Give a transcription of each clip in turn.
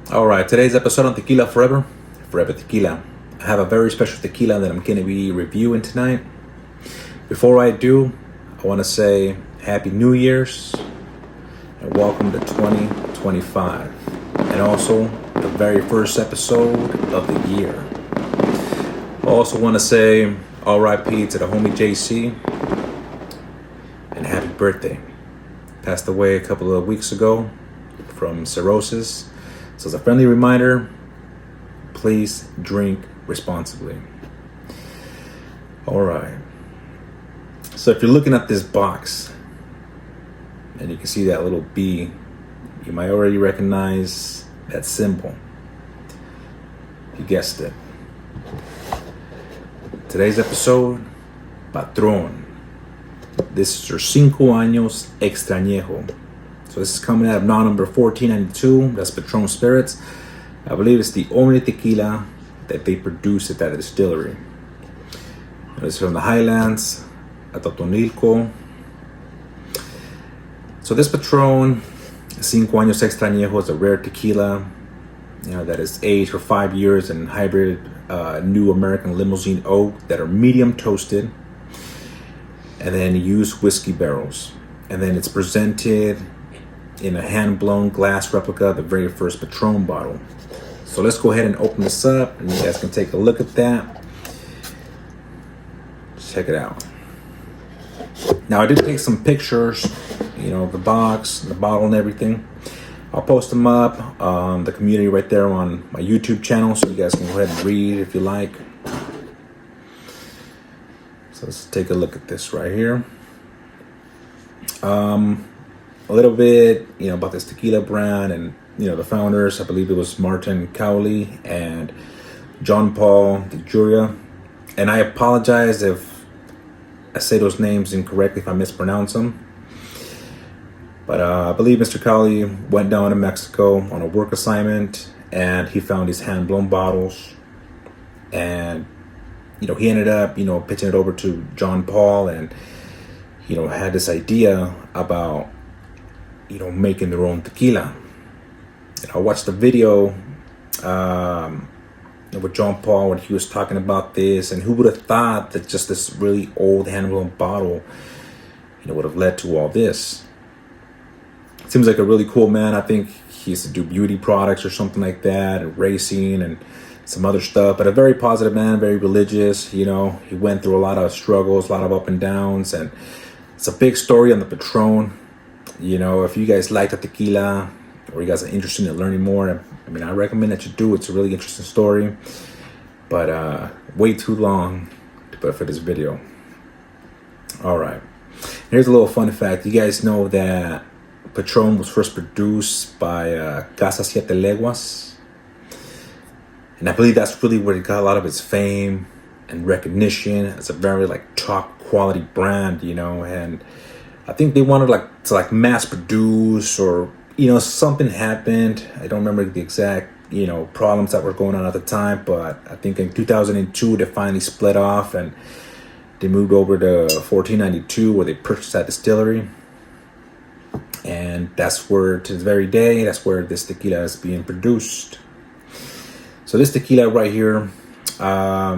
All right, today's episode on Tequila Forever Tequila. I have a very special tequila that I'm going to be reviewing tonight. Before I do, I want to say Happy New Year's and welcome to 2025. And also, the very first episode of the year. I also want to say RIP to the homie JC and happy birthday. Passed away a couple of weeks ago from cirrhosis. So as a friendly reminder, please drink responsibly. All right. So if you're looking at this box and you can see that little B, you might already recognize that symbol. You guessed it. Today's episode, Patron. This is your 5 Años Añejo. So this is coming out of number 1492. That's Patron Spirits. I believe it's the only tequila that they produce at that distillery. It's from the Highlands, at Totonilco. So this Patron, 5 Años Añejo, is a rare tequila, that is aged for 5 years in hybrid new American limousine oak that are medium toasted, and then used whiskey barrels. And then it's presented in a hand-blown glass replica of the very first Patron bottle. So let's go ahead and open this up and you guys can take a look at that. Check it out. Now I did take some pictures, of the box, the bottle and everything. I'll post them up on the community right there on my YouTube channel so you guys can go ahead and read if you like. So let's take a look at this right here. A little bit, about this tequila brand and, the founders. I believe it was Martin Cowley and John Paul DeJuria. And I apologize if I say those names incorrectly, if I mispronounce them. But I believe Mr. Cowley went down to Mexico on a work assignment and he found these hand-blown bottles. And, he ended up, pitching it over to John Paul and, had this idea about, making their own tequila. And I watched the video with John Paul when he was talking about this, and who would have thought that just this really old hand-blown bottle, would have led to all this. Seems like a really cool man. I think he used to do beauty products or something like that, and racing and some other stuff, but a very positive man, very religious. He went through a lot of struggles, a lot of up and downs, and it's a big story on the Patron. If you guys like the tequila or you guys are interested in learning more, I recommend that you do. It's a really interesting story, but way too long to put for this video. All right. Here's a little fun fact. You guys know that Patron was first produced by Casa Siete Leguas. And I believe that's really where it got a lot of its fame and recognition. It's a very top quality brand, and I think they wanted to mass produce or, something happened. I don't remember the exact, problems that were going on at the time, but I think in 2002 they finally split off and they moved over to 1492 where they purchased that distillery. And that's where, to this very day, that's where this tequila is being produced. So this tequila right here, I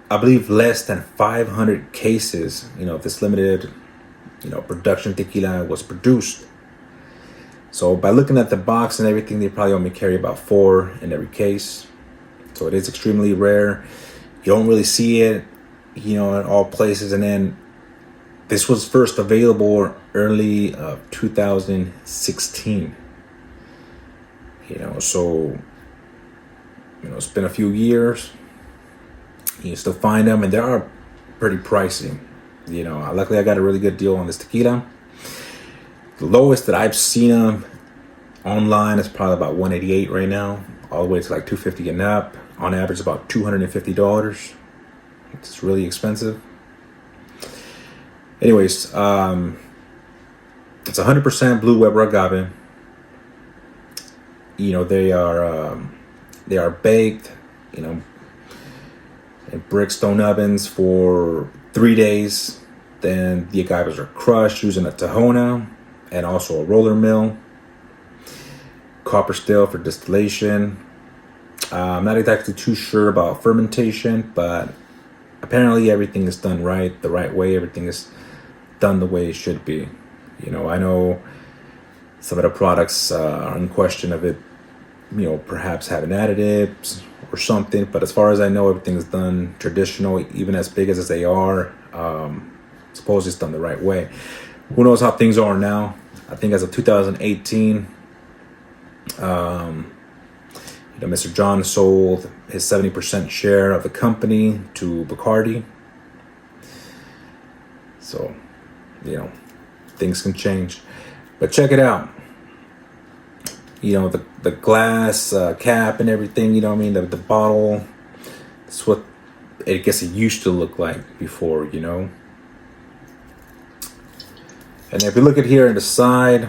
believe less than 500 cases, this limited, production tequila was produced. So by looking at the box and everything, they probably only carry about 4 in every case. So it is extremely rare. You don't really see it, in all places. And then this was first available early 2016. So, it's been a few years. You still find them, and they are pretty pricey. Luckily I got a really good deal on this tequila. The lowest that I've seen them online is probably about $188 right now, all the way to $250 and up. On average, about $250. It's really expensive. Anyways, it's 100% Blue Weber agave. They are baked, in brickstone ovens for 3 days. Then the agaves are crushed using a tahona and also a roller mill. copper still for distillation. I'm not exactly too sure about fermentation, but apparently everything is done right, the right way. Everything is done the way it should be. You know, I know some of the products are in question of it, you know, perhaps having additives or something. But as far as I know, everything is done traditional, even as big as they are. Suppose it's done the right way. Who knows how things are now? I think as of 2018, Mr. John sold his 70% share of the company to Bacardi. So, you know, things can change. But check it out. You know, the glass cap and everything, you know what I mean? The bottle, that's what I guess it used to look like before, you know? And if you look at here on the side,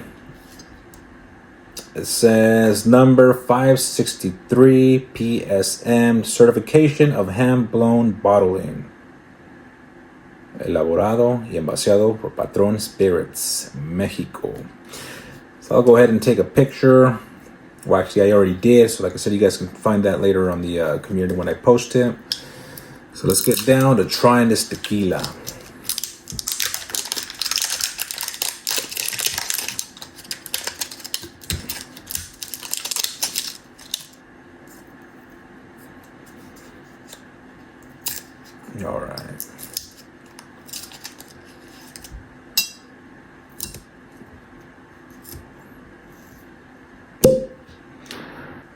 it says number 563 PSM, certification of hand-blown bottling. Elaborado y envaseado por Patron Spirits, Mexico. So I'll go ahead and take a picture. Well, actually, I already did. So like I said, you guys can find that later on the community when I post it. So let's get down to trying this tequila. All right.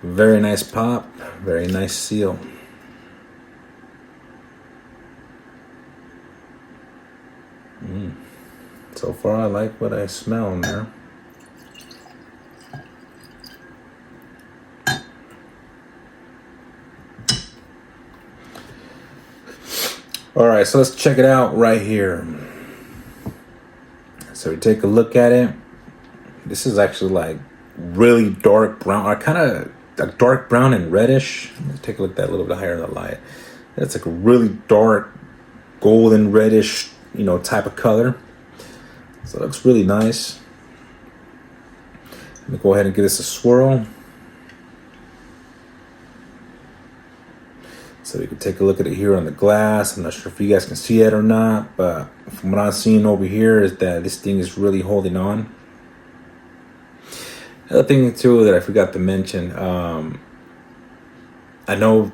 Very nice pop, very nice seal. So far, I like what I smell in there. All right, so let's check it out right here. So we take a look at it. This is actually like really dark brown, or kind of like dark brown and reddish. Let's take a look at that a little bit higher in the light. It's like a really dark golden reddish, you know, type of color. So it looks really nice. Let me go ahead and give this a swirl. So we can take a look at it here on the glass. I'm not sure if you guys can see it or not, but from what I'm seeing over here is that this thing is really holding on. Another thing too that I forgot to mention, I know,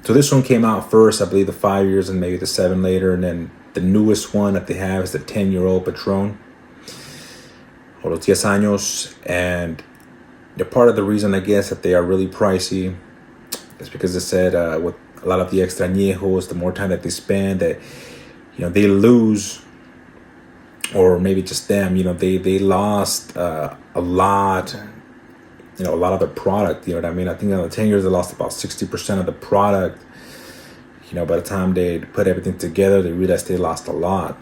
so this one came out first, I believe the 5 years and maybe the 7 later, and then the newest one that they have is the 10-year-old Patron, or los 10 años, and they're part of the reason, I guess, that they are really pricey. It's because they said with a lot of the extra añejos, the more time that they spend, that, you know, they lose, or maybe just them, you know, they lost a lot, you know, a lot of the product, you know what I mean? I think in the 10 years, they lost about 60% of the product. You know, by the time they put everything together, they realized they lost a lot.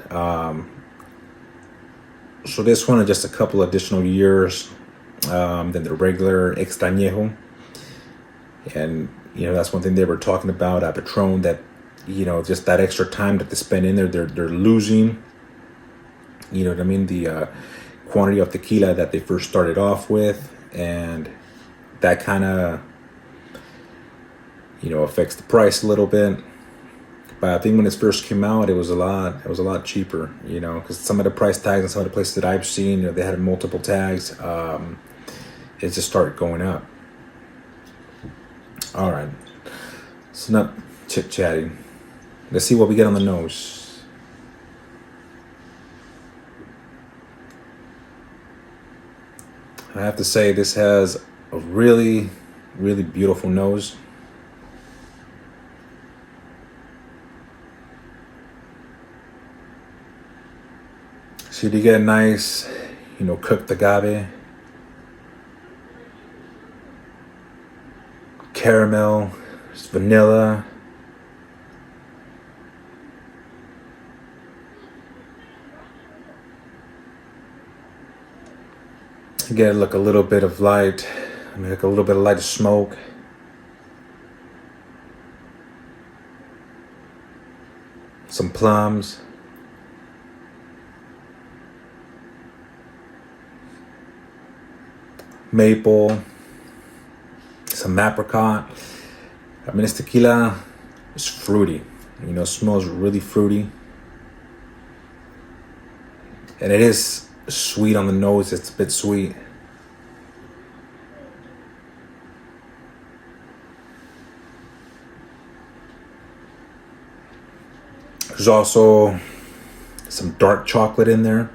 So this one is just a couple additional years than the regular extra añejo. And, you know, that's one thing they were talking about at Patron, that, you know, just that extra time that they spend in there, they're losing, you know what I mean, the quantity of tequila that they first started off with. And that kind of, you know, affects the price a little bit. But I think when it first came out, it was a lot cheaper, you know, because some of the price tags and some of the places that I've seen, you know, they had multiple tags. It just started going up. All right, so not chit-chatting. Let's see what we get on the nose. I have to say this has a really, really beautiful nose. So you get a nice, you know, cooked agave, caramel, vanilla. You get like a little bit of light, like a little bit of light smoke. Some plums. maple, some apricot. I mean, this tequila is fruity. You know, it smells really fruity. And it is sweet on the nose. It's a bit sweet. There's also some dark chocolate in there.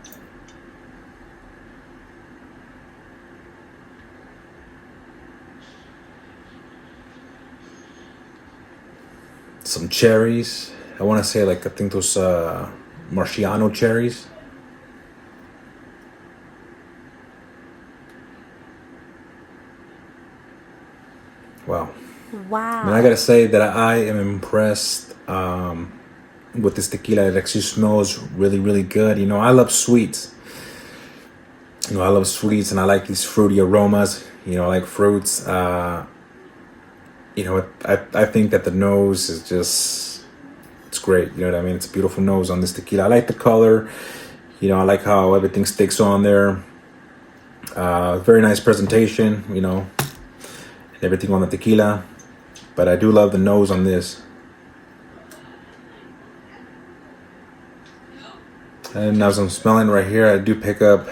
Some cherries. I want to say, like, I think those Marciano cherries. Wow. Wow. I mean, I gotta say that I am impressed with this tequila. It actually smells really, really good. You know, I love sweets. You know, I love sweets and I like these fruity aromas. You know, I like fruits. You know, I think that the nose is just, it's great. You know what I mean? It's a beautiful nose on this tequila. I like the color. You know, I like how everything sticks on there. Very nice presentation, you know, and everything on the tequila. But I do love the nose on this. And as I'm smelling right here, I do pick up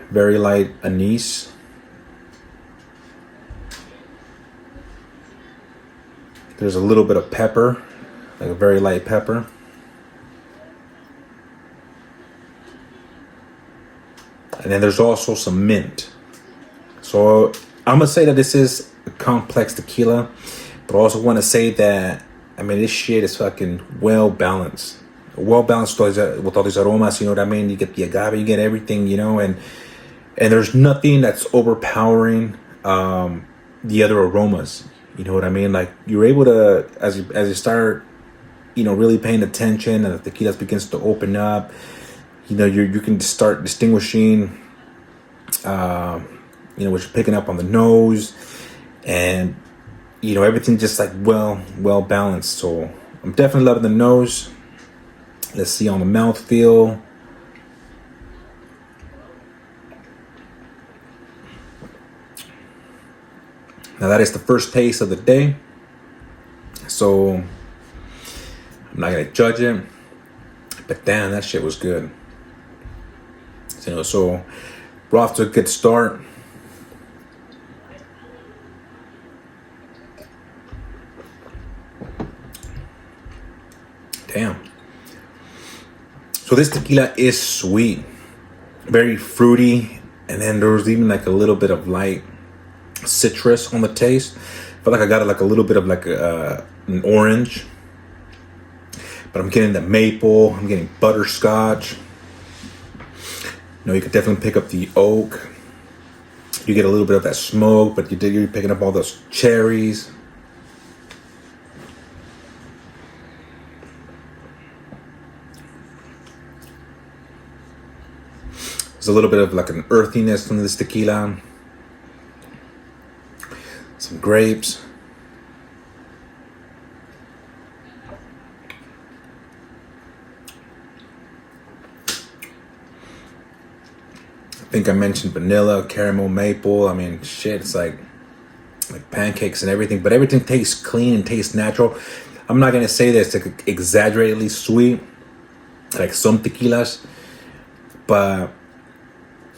very light anise. There's a little bit of pepper, like a very light pepper. And then there's also some mint. So I'm gonna say that this is a complex tequila, but I also want to say that, I mean, this shit is fucking well balanced. Well balanced with all these aromas, you know what I mean? You get the agave, you get everything, you know, and there's nothing that's overpowering the other aromas. You know what I mean? Like, you're able to, as you start, you know, really paying attention, and the tequila begins to open up, you know, you can start distinguishing, you know, what you're picking up on the nose, and, you know, everything just like well balanced. So I'm definitely loving the nose. Let's see on the mouthfeel. Now that is the first taste of the day, so I'm not gonna judge it, but damn, that shit was good. So, you know, so we're off to a good start. Damn. So this tequila is sweet, very fruity, and then there was even like a little bit of light citrus on the taste. I feel like I got like a little bit of like an orange, but I'm getting the maple, I'm getting butterscotch. You know, you could definitely pick up the oak. You get a little bit of that smoke, but you're picking up all those cherries. There's a little bit of like an earthiness from this tequila. Some grapes. I think I mentioned vanilla, caramel, maple. I mean, shit, it's like pancakes and everything, but everything tastes clean and tastes natural. I'm not gonna say that it's like exaggeratedly sweet, like some tequilas, but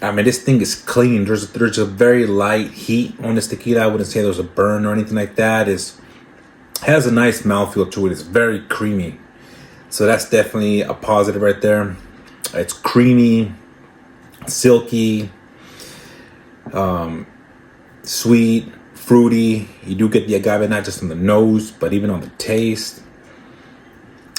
I mean, this thing is clean. There's a very light heat on this tequila. I wouldn't say there's a burn or anything like that. It has a nice mouthfeel to it. It's very creamy. So that's definitely a positive right there. It's creamy, silky, sweet, fruity. You do get the agave not just on the nose, but even on the taste.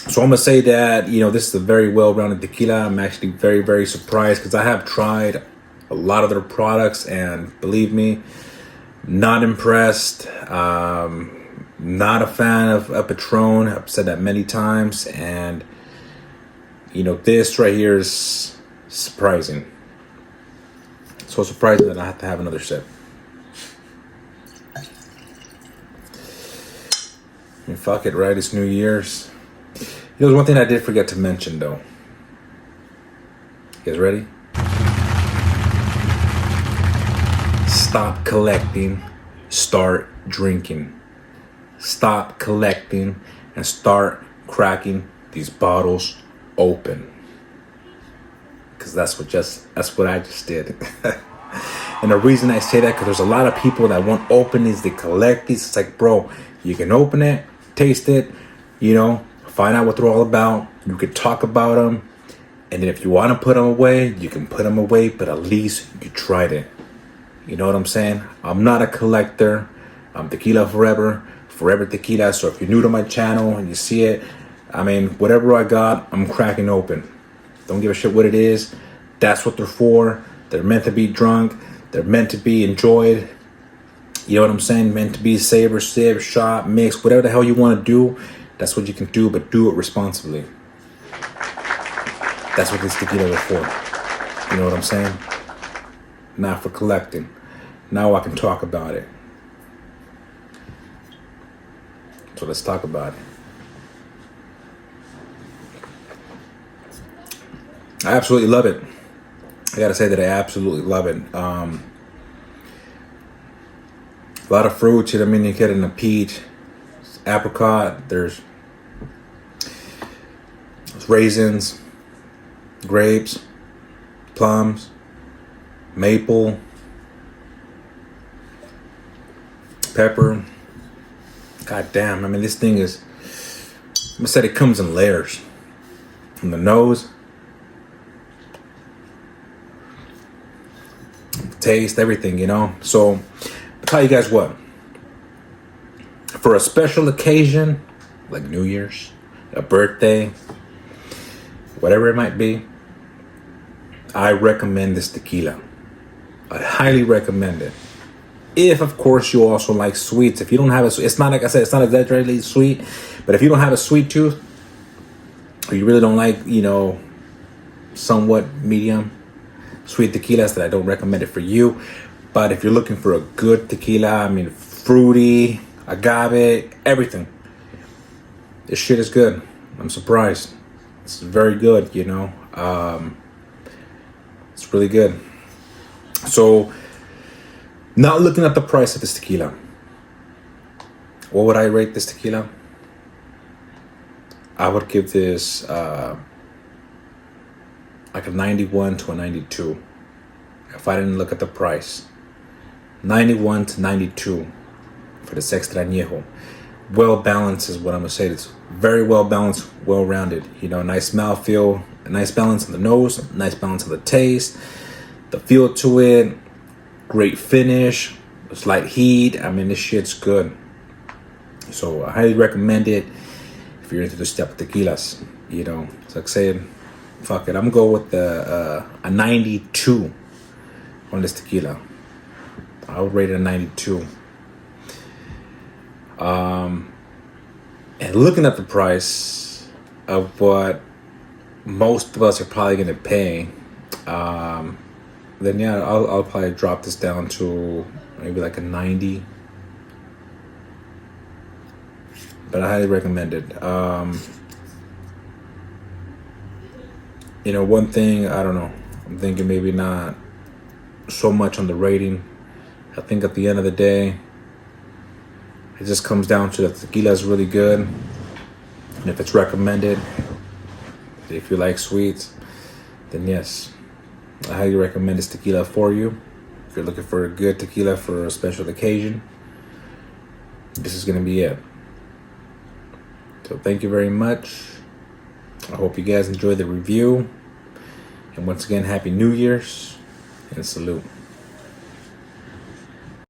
So I'm gonna say that, you know, this is a very well-rounded tequila. I'm actually very, very surprised because I have tried a lot of their products, and believe me, not impressed. Not a fan of Patron. I've said that many times, and you know, this right here is surprising. So surprising that I have to have another sip. I mean, fuck it, right? It's New Year's. There's one thing I did forget to mention, though. You guys ready? stop collecting, start drinking. Stop collecting and start cracking these bottles open. Because that's what I just did. And the reason I say that, because there's a lot of people that won't open these, they collect these. It's like, bro, you can open it, taste it, find out what they're all about. You could talk about them. And then if you want to put them away, you can put them away, but at least you tried it. You know what I'm saying? I'm not a collector. I'm tequila forever tequila. So if you're new to my channel and you see it, whatever I got, I'm cracking open. Don't give a shit what it is. That's what they're for. They're meant to be drunk. They're meant to be enjoyed. You know what I'm saying? Meant to be savor, sip, shot, mix, whatever the hell you want to do. That's what you can do, but do it responsibly. That's what this tequila is for. You know what I'm saying? Not for collecting. Now I can talk about it. So let's talk about it. I absolutely love it. I gotta say that I absolutely love it. A lot of fruits. You get in a peach, apricot. There's raisins, grapes, plums, maple, pepper. God damn, this thing is, I said it comes in layers. From the nose, taste, everything, So, I'll tell you guys what. For a special occasion, like New Year's, a birthday, whatever it might be, I recommend this tequila. I highly recommend it. If, of course, you also like sweets. If you don't have it's not, like I said, it's not exaggeratedly sweet, but if you don't have a sweet tooth, or you really don't like, somewhat medium sweet tequilas, that I don't recommend it for you. But if you're looking for a good tequila, fruity, agave, everything, this shit is good. I'm surprised. It's very good, It's really good. So, not looking at the price of this tequila, what would I rate this tequila? I would give this like a 91 to a 92. If I didn't look at the price. 91 to 92 for the Extra Añejo. Well balanced is what I'm going to say. It's very well balanced, well rounded. Nice mouthfeel, a nice balance on the nose, nice balance on the taste, the feel to it, great finish, slight heat. This shit's good. So I highly recommend it if you're into the step of tequilas. It's like saying, fuck it, I'm going to go with a 92 on this tequila. I would rate it a 92. And looking at the price of what most of us are probably going to pay, then yeah, I'll probably drop this down to maybe like a 90. But I highly recommend it. One thing, I don't know, I'm thinking maybe not so much on the rating. I think at the end of the day, it just comes down to that tequila is really good. And if it's recommended, if you like sweets, then yes, I highly recommend this tequila for you. If you're looking for a good tequila for a special occasion, this is going to be it. So thank you very much. I hope you guys enjoyed the review. And once again, Happy New Year's and salute.